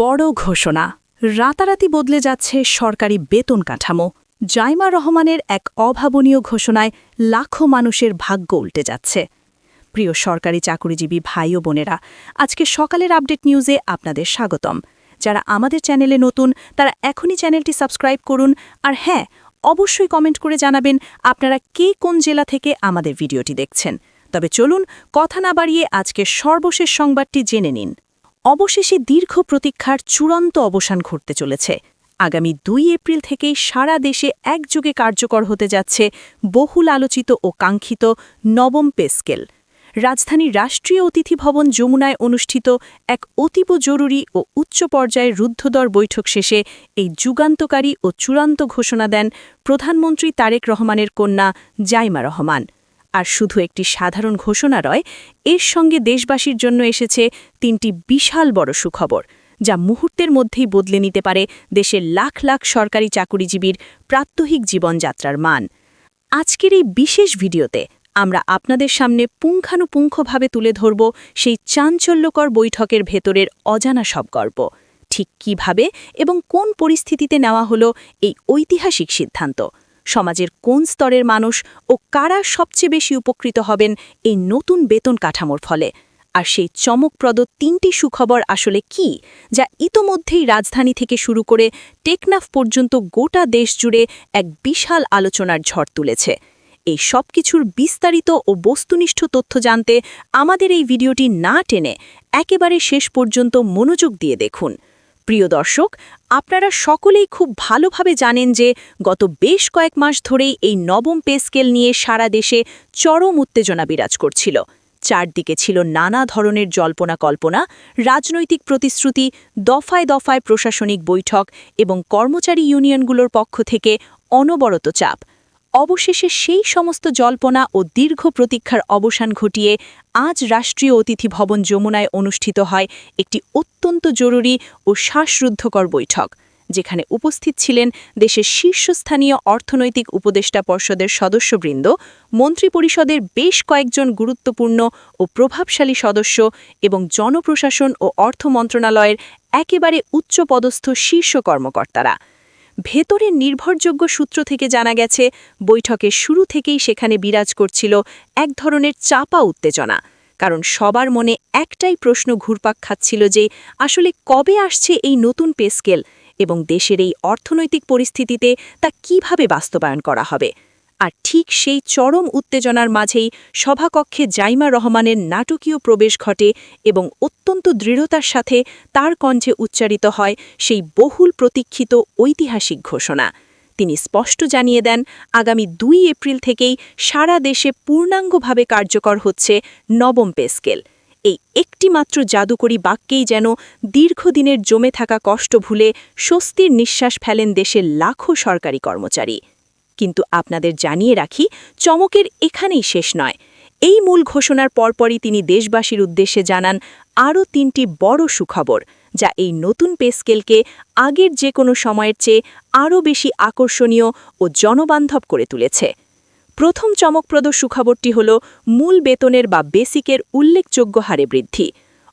বড় ঘোষণা। রাতারাতি বদলে যাচ্ছে সরকারি বেতন কাঠামো। জাইমা রহমানের এক অভাবনীয় ঘোষণায় লাখো মানুষের ভাগ্য উল্টে যাচ্ছে। প্রিয় সরকারি চাকুরিজীবী ভাই ও বোনেরা, আজকে সকালের আপডেট নিউজে আপনাদের স্বাগতম। যারা আমাদের চ্যানেলে নতুন তারা এখনই চ্যানেলটি সাবস্ক্রাইব করুন, আর হ্যাঁ, অবশ্যই কমেন্ট করে জানাবেন আপনারা কে কোন জেলা থেকে আমাদের ভিডিওটি দেখছেন। তবে চলুন কথা না বাড়িয়ে আজকের সর্বশেষ সংবাদটি জেনে নিন। অবশেষে দীর্ঘ প্রতীক্ষার চূড়ান্ত অবসান ঘটতে চলেছে। আগামী ২ এপ্রিল থেকেই সারা দেশে একযোগে কার্যকর হতে যাচ্ছে বহুল আলোচিত ও কাঙ্ক্ষিত নবম পে স্কেল। রাজধানীর রাষ্ট্রীয় অতিথি ভবন যমুনায় অনুষ্ঠিত এক অতীব জরুরি ও উচ্চ পর্যায়ের রুদ্ধদ্বার বৈঠক শেষে এই যুগান্তকারী ও চূড়ান্ত ঘোষণা দেন প্রধানমন্ত্রী তারেক রহমানের কন্যা জাইমা রহমান। আর শুধু একটি সাধারণ ঘোষণা নয়, এর সঙ্গে দেশবাসীর জন্য এসেছে ৩টি বিশাল বড় সুখবর, যা মুহূর্তের মধ্যেই বদলে নিতে পারে দেশের লাখ লাখ সরকারি চাকুরিজীবীর প্রাত্যহিক জীবনযাত্রার মান। আজকের এই বিশেষ ভিডিওতে আমরা আপনাদের সামনে পুঙ্খানুপুঙ্খভাবে তুলে ধরব সেই চাঞ্চল্যকর বৈঠকের ভেতরের অজানা সব গল্প। ঠিক কিভাবে এবং কোন পরিস্থিতিতে নেওয়া হলো এই ঐতিহাসিক সিদ্ধান্ত, সমাজের কোন স্তরের মানুষ ও কারা সবচেয়ে বেশি উপকৃত হবেন এই নতুন বেতন কাঠামোর ফলে, আর সেই চমকপ্রদ ৩টি সুখবর আসলে কি, যা ইতোমধ্যেই রাজধানী থেকে শুরু করে টেকনাফ পর্যন্ত গোটা দেশ জুড়ে এক বিশাল আলোচনার ঝড় তুলেছে। এই সব কিছুর বিস্তারিত ও বস্তুনিষ্ঠ তথ্য জানতে আমাদের এই ভিডিওটি না টেনে একেবারে শেষ পর্যন্ত মনোযোগ দিয়ে দেখুন। প্রিয় দর্শক, আপনারা সকলেই খুব ভালোভাবে জানেন যে গত বেশ কয়েক মাস ধরেই এই নবম পে স্কেল নিয়ে সারা দেশে চরম উত্তেজনা বিরাজ করছিল। চারদিকে ছিল নানা ধরনের জল্পনা কল্পনা, রাজনৈতিক প্রতিশ্রুতি, দফায় দফায় প্রশাসনিক বৈঠক এবং কর্মচারী ইউনিয়নগুলোর পক্ষ থেকে অনবরত চাপ। অবশেষে সেই সমস্ত জল্পনা ও দীর্ঘ প্রতীক্ষার অবসান ঘটিয়ে আজ রাষ্ট্রীয় অতিথি ভবন যমুনায় অনুষ্ঠিত হয় একটি অত্যন্ত জরুরি ও শ্বাসরুদ্ধকর বৈঠক, যেখানে উপস্থিত ছিলেন দেশের শীর্ষস্থানীয় অর্থনৈতিক উপদেষ্টা পর্ষদের সদস্যবৃন্দ, মন্ত্রিপরিষদের বেশ কয়েকজন গুরুত্বপূর্ণ ও প্রভাবশালী সদস্য এবং জনপ্রশাসন ও অর্থ মন্ত্রণালয়ের একেবারে উচ্চপদস্থ শীর্ষ কর্মকর্তারা। ভেতরের নির্ভরযোগ্য সূত্র থেকে জানা গেছে, বৈঠকের শুরু থেকেই সেখানে বিরাজ করছিল এক ধরনের চাপা উত্তেজনা, কারণ সবার মনে একটাই প্রশ্ন ঘুরপাক খাচ্ছিল যে আসলে কবে আসছে এই নতুন পে স্কেল এবং দেশের এই অর্থনৈতিক পরিস্থিতিতে তা কিভাবে বাস্তবায়ন করা হবে। আর ঠিক সেই চরম উত্তেজনার মাঝেই সভাকক্ষে জাইমা রহমানের নাটকীয় প্রবেশ ঘটে এবং অত্যন্ত দৃঢ়তার সাথে তার কণ্ঠে উচ্চারিত হয় সেই বহুল প্রতীক্ষিত ঐতিহাসিক ঘোষণা। তিনি স্পষ্ট জানিয়ে দেন, আগামী ২ এপ্রিল থেকেই সারা দেশে পূর্ণাঙ্গভাবে কার্যকর হচ্ছে নবম পে স্কেল। এই একটিমাত্র জাদুকরী বাক্যেই যেন দীর্ঘদিনের জমে থাকা কষ্ট ভুলে স্বস্তির নিঃশ্বাস ফেলেন দেশের লাখো সরকারি কর্মচারী। কিন্তু আপনাদের জানিয়ে রাখি, চমকের এখানেই শেষ নয়। এই মূল ঘোষণার পরপরই তিনি দেশবাসীর উদ্দেশ্যে জানান আরও ৩টি বড় সুখবর, যা এই নতুন পে স্কেলকে আগের যে কোনো সময়ের চেয়ে আরও বেশি আকর্ষণীয় ও জনবান্ধব করে তুলেছে। প্রথম চমকপ্রদ সুখবরটি হল মূল বেতনের বা বেসিকের উল্লেখযোগ্য হারে বৃদ্ধি।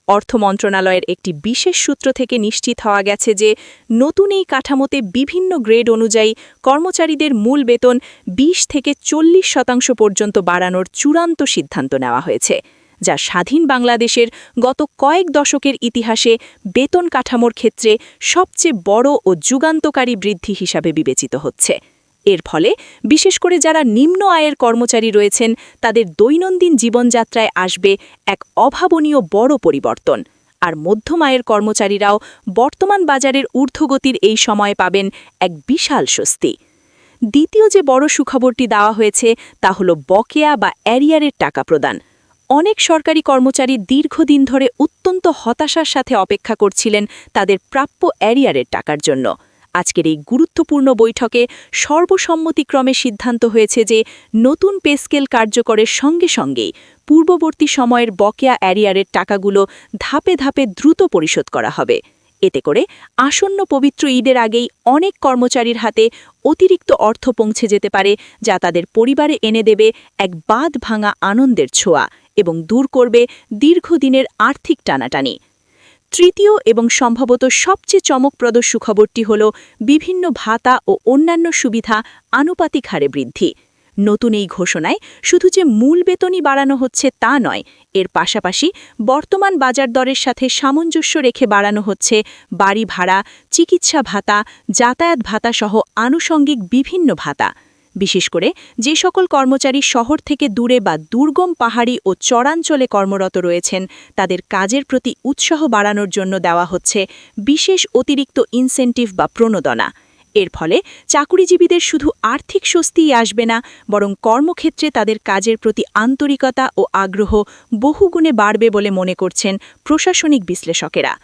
অর্থ মন্ত্রণালয়ের একটি বিশেষ সূত্র থেকে নিশ্চিত হওয়া গেছে যে নতুন এই কাঠামোতে বিভিন্ন গ্রেড অনুযায়ী কর্মচারীদের মূল বেতন ২০ থেকে ৪০% পর্যন্ত বাড়ানোর চূড়ান্ত সিদ্ধান্ত নেওয়া হয়েছে, যা স্বাধীন বাংলাদেশের গত কয়েক দশকের ইতিহাসে বেতন কাঠামোর ক্ষেত্রে সবচেয়ে বড় ও যুগান্তকারী বৃদ্ধি হিসাবে বিবেচিত হচ্ছে। এর ফলে বিশেষ করে যারা নিম্ন আয়ের কর্মচারী রয়েছেন, তাদের দৈনন্দিন জীবনযাত্রায় আসবে এক অভাবনীয় বড় পরিবর্তন, আর মধ্যম আয়ের কর্মচারীরাও বর্তমান বাজারের ঊর্ধ্বগতির এই সময়ে পাবেন এক বিশাল স্বস্তি। দ্বিতীয় যে বড় সুখবরটি দেওয়া হয়েছে তা হল বকেয়া বা অ্যারিয়ারের টাকা প্রদান। অনেক সরকারি কর্মচারী দীর্ঘদিন ধরে অত্যন্ত হতাশার সাথে অপেক্ষা করছিলেন তাদের প্রাপ্য অ্যারিয়ারের টাকার জন্য। আজকের এই গুরুত্বপূর্ণ বৈঠকে সর্বসম্মতিক্রমে সিদ্ধান্ত হয়েছে যে নতুন পে স্কেল কার্যকরের সঙ্গে সঙ্গেই পূর্ববর্তী সময়ের বকেয়া অ্যারিয়ারের টাকাগুলো ধাপে ধাপে দ্রুত পরিশোধ করা হবে। এতে করে আসন্ন পবিত্র ঈদের আগেই অনেক কর্মচারীর হাতে অতিরিক্ত অর্থ পৌঁছে যেতে পারে, যা তাদের পরিবারে এনে দেবে এক বাঁধ ভাঙা আনন্দের ছোঁয়া এবং দূর করবে দীর্ঘদিনের আর্থিক টানাটানি। তৃতীয় এবং সম্ভবত সবচেয়ে চমকপ্রদ সুখবরটি হল বিভিন্ন ভাতা ও অন্যান্য সুবিধা আনুপাতিক হারে বৃদ্ধি। নতুন এই ঘোষণায় শুধু যে মূল বেতনই বাড়ানো হচ্ছে তা নয়, এর পাশাপাশি বর্তমান বাজার দরের সাথে সামঞ্জস্য রেখে বাড়ানো হচ্ছে বাড়ি ভাড়া, চিকিৎসা ভাতা, যাতায়াত ভাতা সহ আনুষঙ্গিক বিভিন্ন ভাতা। বিশেষ করে যে সকল কর্মচারী শহর থেকে দূরে বা দুর্গম পাহাড়ি ও চরাঞ্চলে কর্মরত রয়েছেন, তাদের কাজের প্রতি উৎসাহ বাড়ানোর জন্য দেওয়া হচ্ছে বিশেষ অতিরিক্ত ইনসেন্টিভ বা প্রণোদনা। এর ফলে চাকুরিজীবীদের শুধু আর্থিক স্বস্তিই আসবে না, বরং কর্মক্ষেত্রে তাদের কাজের প্রতি আন্তরিকতা ও আগ্রহ বহুগুণে বাড়বে বলে মনে করছেন প্রশাসনিক বিশ্লেষকেরা।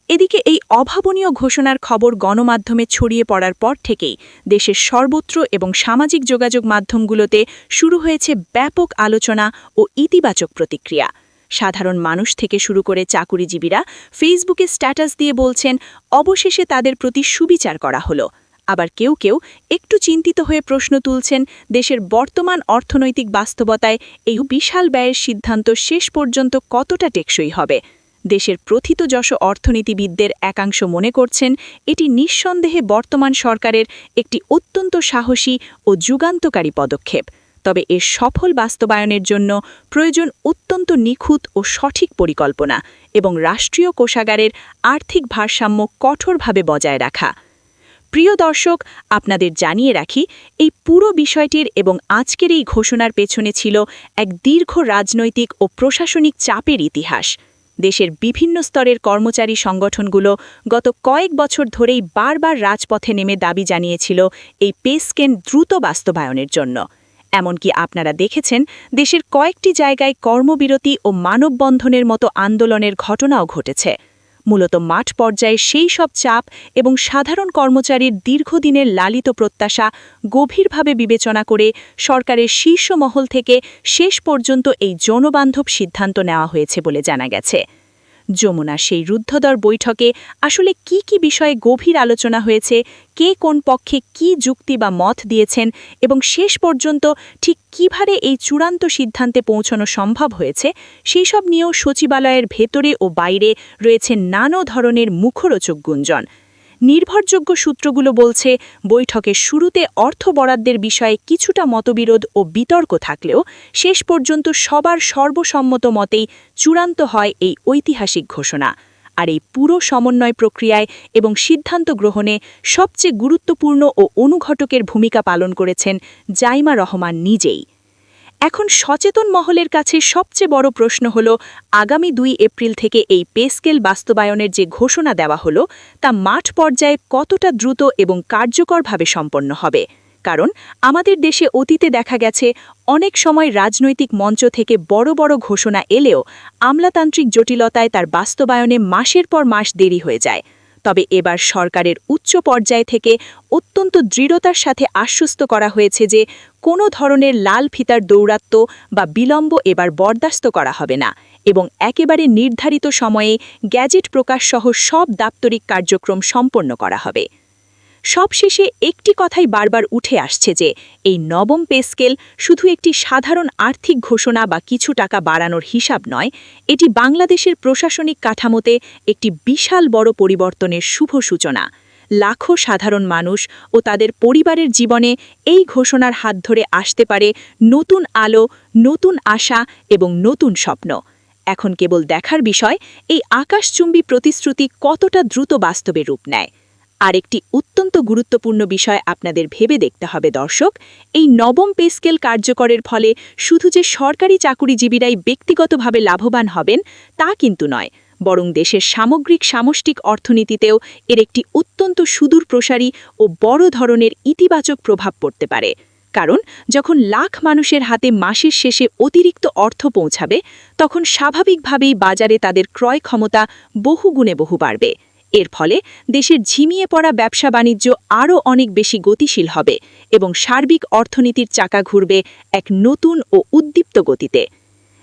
এদিকে এই অভাবনীয় ঘোষণার খবর গণমাধ্যমে ছড়িয়ে পড়ার পর থেকেই দেশের সর্বত্র এবং সামাজিক যোগাযোগ মাধ্যমগুলোতে শুরু হয়েছে ব্যাপক আলোচনা ও ইতিবাচক প্রতিক্রিয়া। সাধারণ মানুষ থেকে শুরু করে চাকুরিজীবীরা ফেসবুকে স্ট্যাটাস দিয়ে বলছেন অবশেষে তাদের প্রতি সুবিচার করা হলো। আবার কেউ কেউ একটু চিন্তিত হয়ে প্রশ্ন তুলছেন দেশের বর্তমান অর্থনৈতিক বাস্তবতায় এই বিশাল ব্যয়ের সিদ্ধান্ত শেষ পর্যন্ত কতটা টেকসই হবে। দেশের প্রথিতযশ অর্থনীতিবিদদের একাংশ মনে করছেন এটি নিঃসন্দেহে বর্তমান সরকারের একটি অত্যন্ত সাহসী ও যুগান্তকারী পদক্ষেপ। তবে এর সফল বাস্তবায়নের জন্য প্রয়োজন অত্যন্ত নিখুঁত ও সঠিক পরিকল্পনা এবং রাষ্ট্রীয় কোষাগারের আর্থিক ভারসাম্য কঠোরভাবে বজায় রাখা। প্রিয় দর্শক, আপনাদের জানিয়ে রাখি, এই পুরো বিষয়টির এবং আজকের এই ঘোষণার পেছনে ছিল এক দীর্ঘ রাজনৈতিক ও প্রশাসনিক চাপের ইতিহাস। দেশের বিভিন্ন স্তরের কর্মচারী সংগঠনগুলো গত কয়েক বছর ধরেই বারবার রাজপথে নেমে দাবি জানিয়েছিল এই পে স্কেল দ্রুত বাস্তবায়নের জন্য। এমনকি আপনারা দেখেছেন দেশের কয়েকটি জায়গায় কর্মবিরতি ও মানববন্ধনের মতো আন্দোলনের ঘটনাও ঘটেছে। মূলত মাঠ পর্যায়ে সেই সব চাপ এবং সাধারণ কর্মচারীর দীর্ঘদিনের লালিত প্রত্যাশা গভীরভাবে বিবেচনা করে সরকারের শীর্ষ মহল থেকে শেষ পর্যন্ত এই জনবান্ধব সিদ্ধান্ত নেওয়া হয়েছে বলে জানা গেছে। যমুনা সেই রুদ্ধদ্বার বৈঠকে আসলে কি কি বিষয়ে গভীর আলোচনা হয়েছে, কে কোন পক্ষে কি যুক্তি বা মত দিয়েছেন এবং শেষ পর্যন্ত ঠিক কিভাবে এই চূড়ান্ত সিদ্ধান্তে পৌঁছানো সম্ভব হয়েছে, সেই সব নিয়েও সচিবালয়ের ভেতরে ও বাইরে রয়েছে নানা ধরনের মুখরোচক গুঞ্জন। নির্ভরযোগ্য সূত্রগুলো বলছে বৈঠকের শুরুতে অর্থ বরাদ্দের বিষয়ে কিছুটা মতবিরোধ ও বিতর্ক থাকলেও শেষ পর্যন্ত সবার সর্বসম্মত মতেই চূড়ান্ত হয় এই ঐতিহাসিক ঘোষণা। আর এই পুরো সমন্বয় প্রক্রিয়ায় এবং সিদ্ধান্ত গ্রহণে সবচেয়ে গুরুত্বপূর্ণ ও অনুঘটকের ভূমিকা পালন করেছেন জাইমা রহমান নিজেই। এখন সচেতন মহলের কাছে সবচেয়ে বড় প্রশ্ন হল আগামী 2 এপ্রিল থেকে এই পে স্কেল বাস্তবায়নের যে ঘোষণা দেওয়া হলো তা মাঠ পর্যায়ে কতটা দ্রুত এবং কার্যকরভাবে সম্পন্ন হবে। কারণ আমাদের দেশে অতীতে দেখা গেছে অনেক সময় রাজনৈতিক মঞ্চ থেকে বড় বড় ঘোষণা এলেও আমলাতান্ত্রিক জটিলতায় তার বাস্তবায়নে মাসের পর মাস দেরি হয়ে যায়। তবে এবার সরকারের উচ্চ পর্যায় থেকে অত্যন্ত দৃঢ়তার সাথে আশ্বস্ত করা হয়েছে যে কোনো ধরনের লাল ফিতার দৌরাত্ম্য বা বিলম্ব এবার বরদাস্ত করা হবে না এবং একেবারে নির্ধারিত সময়ে গ্যাজেট প্রকাশসহ সব দাপ্তরিক কার্যক্রম সম্পন্ন করা হবে। সবশেষে একটি কথাই বারবার উঠে আসছে যে এই নবম পে স্কেল শুধু একটি সাধারণ আর্থিক ঘোষণা বা কিছু টাকা বাড়ানোর হিসাব নয়, এটি বাংলাদেশের প্রশাসনিক কাঠামোতে একটি বিশাল বড় পরিবর্তনের শুভ সূচনা। লাখো সাধারণ মানুষ ও তাদের পরিবারের জীবনে এই ঘোষণার হাত ধরে আসতে পারে নতুন আলো, নতুন আশা এবং নতুন স্বপ্ন। এখন কেবল দেখার বিষয় এই আকাশচুম্বী প্রতিশ্রুতি কতটা দ্রুত বাস্তবে রূপ নেয়। আরেকটি অত্যন্ত গুরুত্বপূর্ণ বিষয় আপনাদের ভেবে দেখতে হবে দর্শক, এই নবম পে স্কেল কার্যকরের ফলে শুধু যে সরকারি চাকুরিজীবীরাই ব্যক্তিগতভাবে লাভবান হবেন তা কিন্তু নয়, বরং দেশের সামগ্রিক সামষ্টিক অর্থনীতিতেও এর একটি অত্যন্ত সুদূরপ্রসারী ও বড় ধরনের ইতিবাচক প্রভাব পড়তে পারে। কারণ যখন লাখ মানুষের হাতে মাসের শেষে অতিরিক্ত অর্থ পৌঁছাবে, তখন স্বাভাবিকভাবেই বাজারে তাদের ক্রয় ক্ষমতা বহুগুণে বহু বাড়বে। এর ফলে দেশের ঝিমিয়ে পড়া ব্যবসা বাণিজ্য আরও অনেক বেশি গতিশীল হবে এবং সার্বিক অর্থনীতির চাকা ঘুরবে এক নতুন ও উদ্দীপ্ত গতিতে।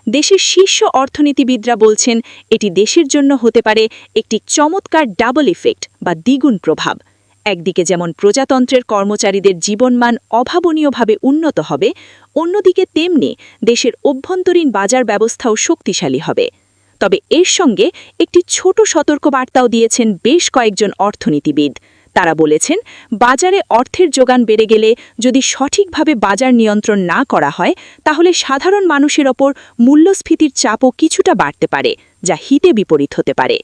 দেশের শীর্ষ অর্থনীতিবিদরা বলছেন এটি দেশের জন্য হতে পারে একটি চমৎকার ডাবল ইফেক্ট বা দ্বিগুণ প্রভাব। একদিকে যেমন প্রজাতন্ত্রের কর্মচারীদের জীবনমান অভাবনীয়ভাবে উন্নত হবে, অন্যদিকে তেমনি দেশের অভ্যন্তরীণ বাজার ব্যবস্থাও শক্তিশালী হবে। তবে এর সঙ্গে একটি ছোট সতর্কবার্তাও দিয়েছেন বেশ কয়েকজন অর্থনীতিবিদ। তারা বলেছেন, বাজারে অর্থের যোগান বেড়ে গেলে যদি সঠিকভাবে বাজার নিয়ন্ত্রণ না করা হয় তাহলে সাধারণ মানুষের ওপর মূল্যস্ফীতির চাপও কিছুটা বাড়তে পারে, যা হিতে বিপরীত হতে পারে।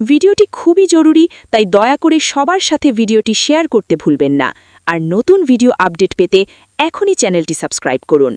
ভিডিওটি খুবই জরুরি, তাই দয়া করে সবার সাথে ভিডিওটি শেয়ার করতে ভুলবেন না। আর নতুন ভিডিও আপডেট পেতে এখনই চ্যানেলটি সাবস্ক্রাইব করুন।